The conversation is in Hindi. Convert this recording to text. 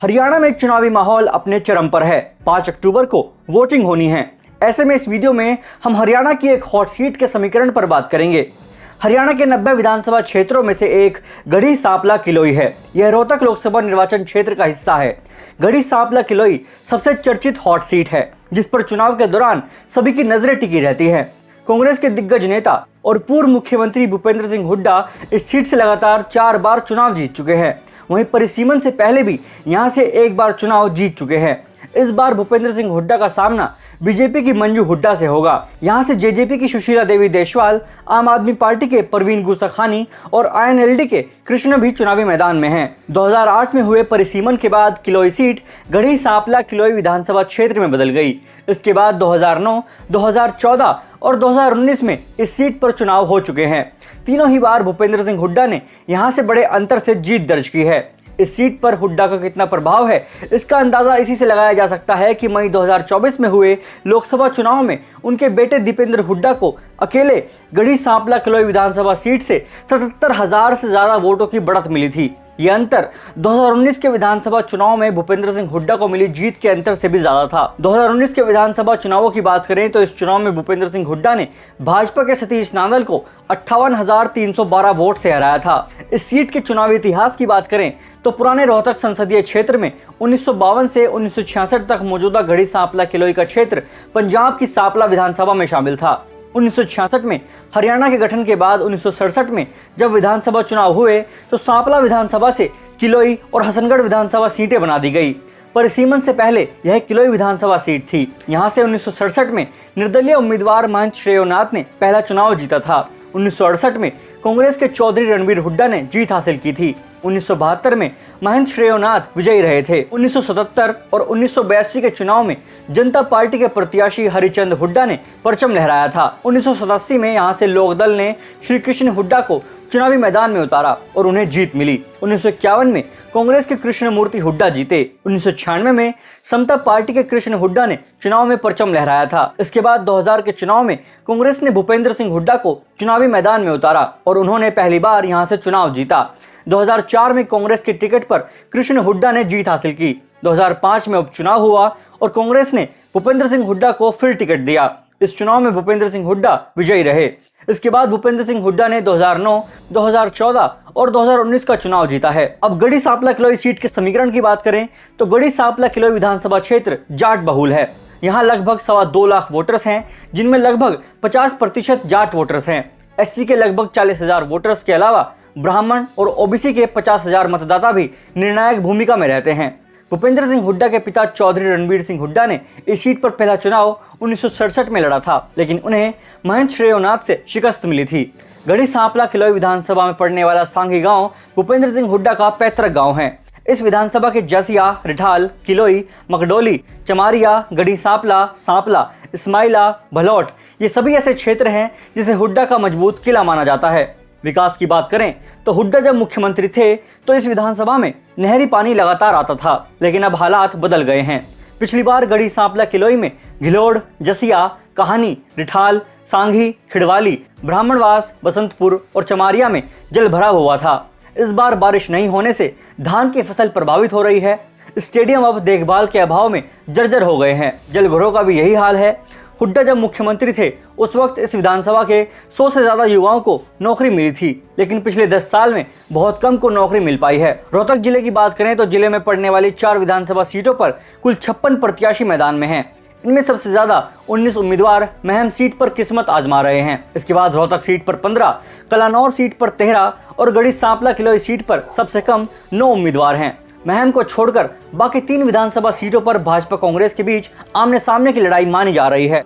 हरियाणा में चुनावी माहौल अपने चरम पर है। 5 अक्टूबर को वोटिंग होनी है। ऐसे में इस वीडियो में हम हरियाणा की एक हॉट सीट के समीकरण पर बात करेंगे। हरियाणा के 90 विधानसभा क्षेत्रों में से एक गढ़ी सांपला किलोई है। यह रोहतक लोकसभा निर्वाचन क्षेत्र का हिस्सा है। गढ़ी सांपला किलोई सबसे चर्चित हॉट सीट है, जिस पर चुनाव के दौरान सभी की नजरें टिकी रहती है। कांग्रेस के दिग्गज नेता और पूर्व मुख्यमंत्री भूपेंद्र सिंह हुड्डा इस सीट से लगातार 4 बार चुनाव जीत चुके हैं। वहीं परिसीमन से पहले भी यहां से एक बार चुनाव जीत चुके हैं। इस बार भूपेंद्र सिंह हुड्डा का सामना बीजेपी की मंजू हुड्डा से होगा। यहां से जेजेपी की सुशीला देवी देशवाल, आम आदमी पार्टी के परवीन गुसाखानी और आईएनएलडी के कृष्ण भी चुनावी मैदान में हैं। 2008 में हुए परिसीमन के बाद किलोई सीट गढ़ी सांपला किलोई विधानसभा क्षेत्र में बदल गई। इसके बाद 2009, 2014 और 2019 में इस सीट पर चुनाव हो चुके हैं। तीनों ही बार भूपेंद्र सिंह हुड्डा ने यहां से बड़े अंतर से जीत दर्ज की है। इस सीट पर हुड्डा का कितना प्रभाव है, इसका अंदाजा इसी से लगाया जा सकता है कि मई 2024 में हुए लोकसभा चुनाव में उनके बेटे दीपेंद्र हुड्डा को अकेले गढ़ी सांपला किलोई विधानसभा सीट से 77,000 से ज्यादा वोटों की बढ़त मिली थी। यह अंतर 2019 के विधानसभा चुनाव में भूपेंद्र सिंह हुड्डा को मिली जीत के अंतर से भी ज्यादा था। 2019 के विधानसभा चुनावों की बात करें तो इस चुनाव में भूपेंद्र सिंह हुड्डा ने भाजपा के सतीश नांदल को 58,312 वोट से हराया था। इस सीट के चुनावी इतिहास की बात करें तो पुराने रोहतक संसदीय क्षेत्र में 1952 से 1966 तक मौजूदा गढ़ी सांपला किलोई का क्षेत्र पंजाब की सांपला विधानसभा में शामिल था। 1966 में हरियाणा के गठन के बाद 1967 में जब विधानसभा चुनाव हुए तो सांपला विधानसभा से किलोई और हसनगढ़ विधानसभा सीटें बना दी गई। परिसीमन से पहले यह किलोई विधानसभा सीट थी। यहां से 1967 में निर्दलीय उम्मीदवार महंत श्रेयोनाथ ने पहला चुनाव जीता था। 1968 में कांग्रेस के चौधरी रणवीर हुड्डा ने जीत हासिल की थी। 1972 में महंत श्रेयोनाथ विजयी रहे थे। 1977 और 1982 के चुनाव में जनता पार्टी के प्रत्याशी हरिचंद हुड्डा ने परचम लहराया था। 1987 में यहां से लोकदल ने श्री कृष्ण हुड्डा को चुनावी मैदान में उतारा और उन्हें जीत मिली। 1951 में कांग्रेस के कृष्ण मूर्ति हुड्डा जीते। 1996 में समता पार्टी के कृष्ण हुड्डा ने चुनाव में परचम लहराया था। इसके बाद 2000 के चुनाव में कांग्रेस ने भूपेंद्र सिंह हुड्डा को चुनावी मैदान में उतारा और उन्होंने पहली बार यहां से चुनाव जीता। 2004 में कांग्रेस के टिकट पर कृष्ण हुड्डा ने जीत हासिल की। 2005 में उपचुनाव हुआ और कांग्रेस ने भूपेंद्र सिंह हुड्डा को फिर टिकट दिया। इस चुनाव में भूपेंद्र सिंह हुड्डा विजयी रहे। इसके बाद भूपेंद्र सिंह हुड्डा ने 2009, 2014 और 2019 का चुनाव जीता है। अब गढ़ी सांपला किलोई सीट के समीकरण की बात करें तो गढ़ी सांपला किलोई विधानसभा क्षेत्र जाट बहुल है। यहाँ लगभग 2.25 लाख वोटर्स हैं, जिनमें लगभग 50% जाट वोटर्स हैं। एससी के लगभग 40,000 वोटर्स के अलावा ब्राह्मण और ओबीसी के 50,000 मतदाता भी निर्णायक भूमिका में रहते हैं। भूपेंद्र सिंह हुड्डा के पिता चौधरी रणवीर सिंह हुड्डा ने इस सीट पर पहला चुनाव 1967 में लड़ा था, लेकिन उन्हें महंत श्रेयोनाथ से शिकस्त मिली थी। गढ़ी सांपला किलोई विधानसभा में पड़ने वाला सांगी गांव भूपेंद्र सिंह हुड्डा का पैतृक गांव है। इस विधानसभा के जसिया, रिठाल, किलोई, मकडोली, चमारिया, गढ़ी सांपला, सांपला, इस्माइला, भलौट ये सभी ऐसे क्षेत्र हैं जिसे हुड्डा का मजबूत किला माना जाता है। विकास की बात करें तो हुड्डा जब मुख्यमंत्री थे तो इस विधानसभा में नहरी पानी लगातार आता था, लेकिन अब हालात बदल गए हैं। पिछली बार गढ़ी सांपला किलोई में घिलोड़, जसिया, कहानी, रिठाल, सांघी, खिड़वाली, ब्राह्मणवास, बसंतपुर और चमारिया में जल भराव हुआ था। इस बार बारिश नहीं होने से धान की फसल प्रभावित हो रही है। स्टेडियम अब देखभाल के अभाव में जर्जर हो गए हैं। जलघरों का भी यही हाल है। हुड्डा जब मुख्यमंत्री थे उस वक्त इस विधानसभा के 100 से ज्यादा युवाओं को नौकरी मिली थी, लेकिन पिछले 10 साल में बहुत कम को नौकरी मिल पाई है। रोहतक जिले की बात करें तो जिले में पड़ने वाली 4 विधानसभा सीटों पर कुल 56 प्रत्याशी मैदान में हैं। इनमें सबसे ज्यादा 19 उम्मीदवार महम सीट पर किस्मत आजमा रहे हैं। इसके बाद रोहतक सीट पर 15, कलानौर सीट पर 13 और गढ़ी सांपला किलोई सीट पर सबसे कम 9 उम्मीदवार हैं। महम को छोड़कर बाकी 3 विधानसभा सीटों पर भाजपा कांग्रेस के बीच आमने सामने की लड़ाई मानी जा रही है।